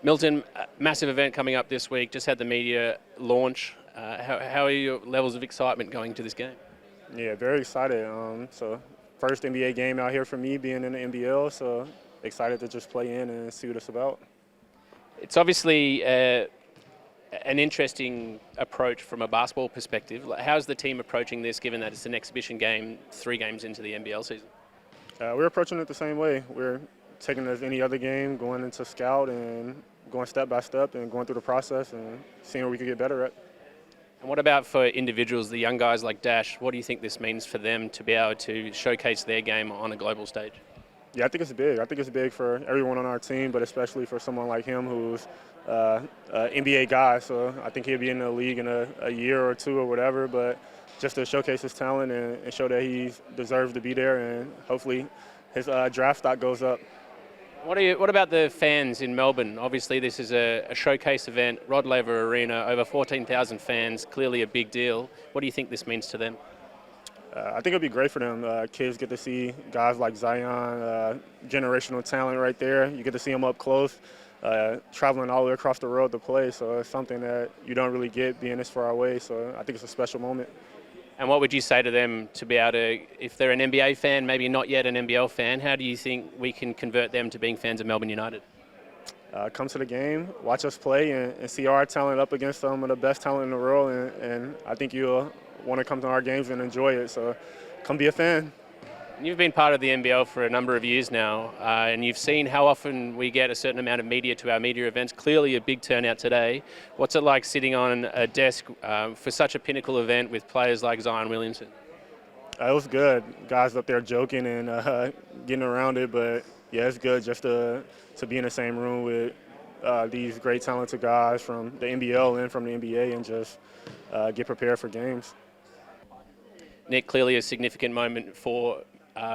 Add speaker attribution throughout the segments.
Speaker 1: Milton, massive event coming up this week. Just had the media launch. How are your levels of excitement going to this game?
Speaker 2: Yeah, very excited. So first NBA game out here for me being in the NBL, so excited to just play in and see what it's about.
Speaker 1: It's obviously an interesting approach from a basketball perspective. How's the team approaching this, given that it's an exhibition game, 3 games into the NBL season?
Speaker 2: We're approaching it the same way. We're taking it as any other game, going into scout and going step by step and going through the process and seeing where we could get better at.
Speaker 1: And what about for individuals, the young guys like Dash? What do you think this means for them to be able to showcase their game on a global stage?
Speaker 2: Yeah, I think it's big. I think it's big for everyone on our team, but especially for someone like him who's an NBA guy. So I think he'll be in the league in a year or two or whatever, but just to showcase his talent and show that he deserves to be there, and hopefully his draft stock goes up.
Speaker 1: What about the fans in Melbourne? Obviously, this is a showcase event, Rod Laver Arena, over 14,000 fans, clearly a big deal. What do you think this means to them?
Speaker 2: I think it'll be great for them. Kids get to see guys like Zion, generational talent right there. You get to see them up close, traveling all the way across the world to play. So it's something that you don't really get being this far away. So I think it's a special moment.
Speaker 1: And what would you say to them to be able to, if they're an NBA fan, maybe not yet an NBL fan, how do you think we can convert them to being fans of Melbourne United?
Speaker 2: Come to the game, watch us play, and see our talent up against some of the best talent in the world. And I think you'll want to come to our games and enjoy it. So come be a fan.
Speaker 1: You've been part of the NBL for a number of years now, and you've seen how often we get a certain amount of media to our media events. Clearly a big turnout today. What's it like sitting on a desk for such a pinnacle event with players like Zion Williamson?
Speaker 2: It was good. Guys up there joking and getting around it, but yeah, it's good just to be in the same room with these great talented guys from the NBL and from the NBA and just get prepared for games.
Speaker 1: Nick, clearly a significant moment for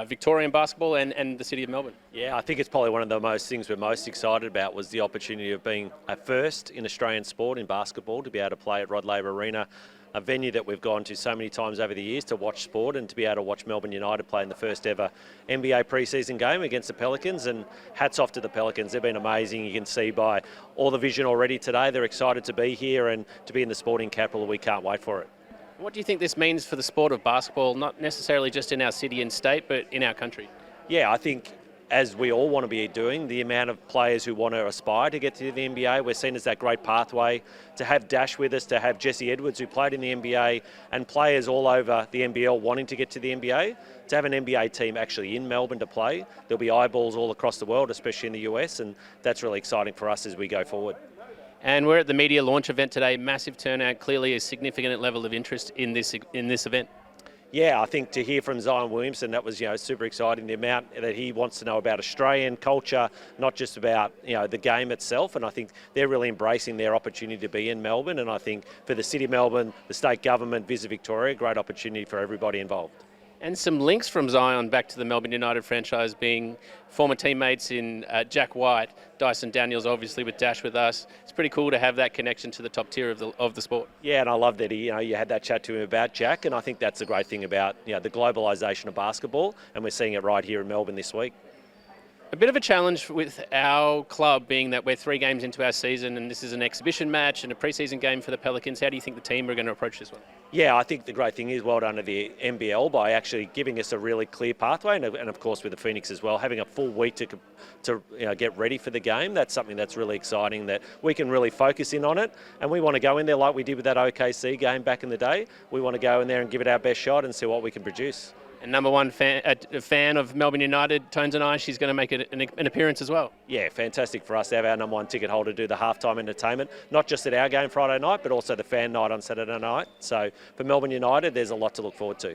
Speaker 1: Victorian basketball and the city of Melbourne.
Speaker 3: Yeah, I think it's probably one of the most things we're most excited about was the opportunity of being a first in Australian sport in basketball to be able to play at Rod Laver Arena, a venue that we've gone to so many times over the years to watch sport, and to be able to watch Melbourne United play in the first ever NBA pre-season game against the Pelicans. And hats off to the Pelicans. They've been amazing. You can see by all the vision already today, they're excited to be here and to be in the sporting capital. We can't wait for it.
Speaker 1: What do you think this means for the sport of basketball, not necessarily just in our city and state, but in our country?
Speaker 3: Yeah, I think as we all want to be doing, the amount of players who want to aspire to get to the NBA, we're seen as that great pathway. To have Dash with us, to have Jesse Edwards who played in the NBA, and players all over the NBL wanting to get to the NBA, to have an NBA team actually in Melbourne to play. There'll be eyeballs all across the world, especially in the US, and that's really exciting for us as we go forward.
Speaker 1: And we're at the media launch event today. Massive turnout, clearly a significant level of interest in this event.
Speaker 3: Yeah, I think to hear from Zion Williamson, that was super exciting. The amount that he wants to know about Australian culture, not just about the game itself. And I think they're really embracing their opportunity to be in Melbourne. And I think for the City of Melbourne, the state government, Visit Victoria, great opportunity for everybody involved.
Speaker 1: And some links from Zion back to the Melbourne United franchise, being former teammates in Jack White, Dyson Daniels, obviously with Dash with us. It's pretty cool to have that connection to the top tier of the sport.
Speaker 3: Yeah, and I love that you had that chat to him about Jack, and I think that's the great thing about the globalisation of basketball, and we're seeing it right here in Melbourne this week.
Speaker 1: A bit of a challenge with our club being that we're 3 games into our season and this is an exhibition match and a pre-season game for the Pelicans. How do you think the team are going to approach this one?
Speaker 3: Yeah, I think the great thing is well done to the NBL by actually giving us a really clear pathway, and of course with the Phoenix as well, having a full week to get ready for the game. That's something that's really exciting, that we can really focus in on it, and we want to go in there like we did with that OKC game back in the day. We want to go in there and give it our best shot and see what we can produce.
Speaker 1: And number one fan of Melbourne United, Tones and I, she's going to make an appearance as well.
Speaker 3: Yeah, fantastic for us to have our number 1 ticket holder do the halftime entertainment, not just at our game Friday night, but also the fan night on Saturday night. So for Melbourne United, there's a lot to look forward to.